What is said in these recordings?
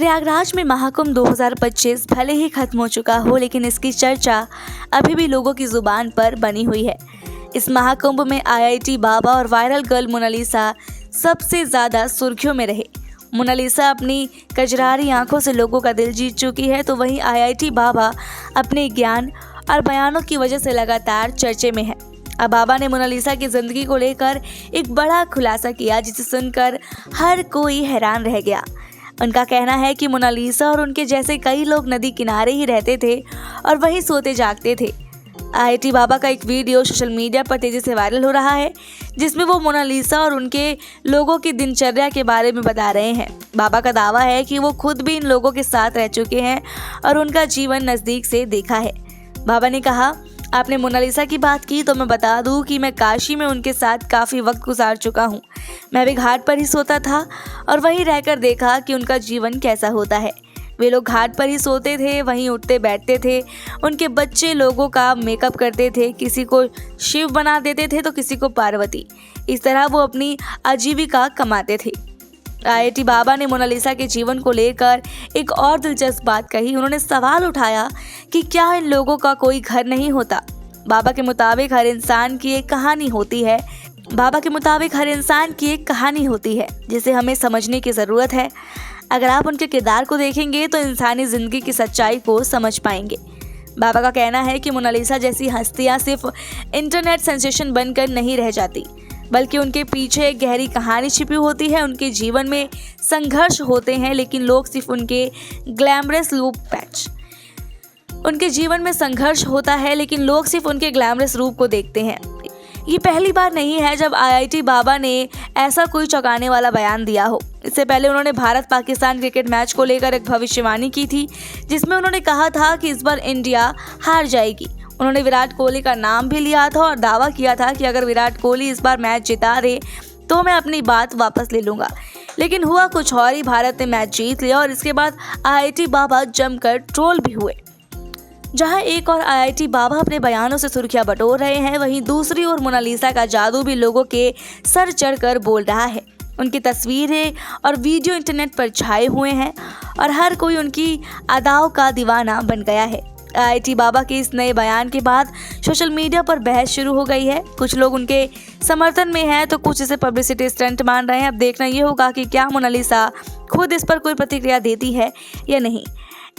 प्रयागराज में महाकुंभ 2025 भले ही खत्म हो चुका हो, लेकिन इसकी चर्चा अभी भी लोगों की जुबान पर बनी हुई है। इस महाकुंभ में आईआईटी बाबा और वायरल गर्ल मोनालिसा सबसे ज़्यादा सुर्खियों में रहे। मोनालिसा अपनी कजरारी आंखों से लोगों का दिल जीत चुकी है, तो वहीं आईआईटी बाबा अपने ज्ञान और बयानों की वजह से लगातार चर्चे में है। अब बाबा ने मोनालिसा की ज़िंदगी को लेकर एक बड़ा खुलासा किया, जिसे सुनकर हर कोई हैरान रह गया। उनका कहना है कि मोनालिसा और उनके जैसे कई लोग नदी किनारे ही रहते थे और वहीं सोते जागते थे। आईआईटी बाबा का एक वीडियो सोशल मीडिया पर तेज़ी से वायरल हो रहा है, जिसमें वो मोनालिसा और उनके लोगों की दिनचर्या के बारे में बता रहे हैं। बाबा का दावा है कि वो खुद भी इन लोगों के साथ रह चुके हैं और उनका जीवन नज़दीक से देखा है। बाबा ने कहा, आपने मोनालिसा की बात की तो मैं बता दूं कि मैं काशी में उनके साथ काफ़ी वक्त गुजार चुका हूं। मैं भी घाट पर ही सोता था और वहीं रहकर देखा कि उनका जीवन कैसा होता है। वे लोग घाट पर ही सोते थे, वहीं उठते बैठते थे। उनके बच्चे लोगों का मेकअप करते थे, किसी को शिव बना देते थे तो किसी को पार्वती। इस तरह वो अपनी आजीविका कमाते थे। आईआईटी बाबा ने मोनालिसा के जीवन को लेकर एक और दिलचस्प बात कही। उन्होंने सवाल उठाया कि क्या इन लोगों का कोई घर नहीं होता। बाबा के मुताबिक हर इंसान की एक कहानी होती है जिसे हमें समझने की ज़रूरत है। अगर आप उनके किरदार को देखेंगे तो इंसानी ज़िंदगी की सच्चाई को समझ पाएंगे। बाबा का कहना है कि मोनालिसा जैसी हस्तियाँ सिर्फ इंटरनेट सेंसेशन बनकर नहीं रह जाती, बल्कि उनके पीछे एक गहरी कहानी छिपी होती है। उनके जीवन में संघर्ष होते हैं, लेकिन लोग सिर्फ उनके ग्लैमरस रूप को देखते हैं। ये पहली बार नहीं है जब आईआईटी बाबा ने ऐसा कोई चौंकाने वाला बयान दिया हो। इससे पहले उन्होंने भारत पाकिस्तान क्रिकेट मैच को लेकर एक भविष्यवाणी की थी, जिसमें उन्होंने कहा था कि इस बार इंडिया हार जाएगी। उन्होंने विराट कोहली का नाम भी लिया था और दावा किया था कि अगर विराट कोहली इस बार मैच जिता दे तो मैं अपनी बात वापस ले लूँगा। लेकिन हुआ कुछ और ही, भारत ने मैच जीत लिया और इसके बाद आईआईटी बाबा जमकर ट्रोल भी हुए। जहां एक और आईआईटी बाबा अपने बयानों से सुर्खियां बटोर रहे हैं, वहीं दूसरी ओर मोनालिसा का जादू भी लोगों के सर चढ़कर बोल रहा है। उनकी तस्वीरें और वीडियो इंटरनेट पर छाए हुए हैं और हर कोई उनकी अदाओं का दीवाना बन गया है। आईआईटी बाबा के इस नए बयान के बाद सोशल मीडिया पर बहस शुरू हो गई है। कुछ लोग उनके समर्थन में हैं तो कुछ इसे पब्लिसिटी स्टंट मान रहे हैं। अब देखना ये होगा कि क्या मोनालिसा खुद इस पर कोई प्रतिक्रिया देती है या नहीं।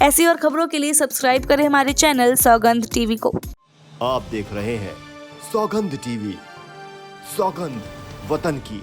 ऐसी और खबरों के लिए सब्सक्राइब करें हमारे चैनल सौगंध टीवी को। आप देख रहे हैं सौगंध टीवी, सौगंध वतन की।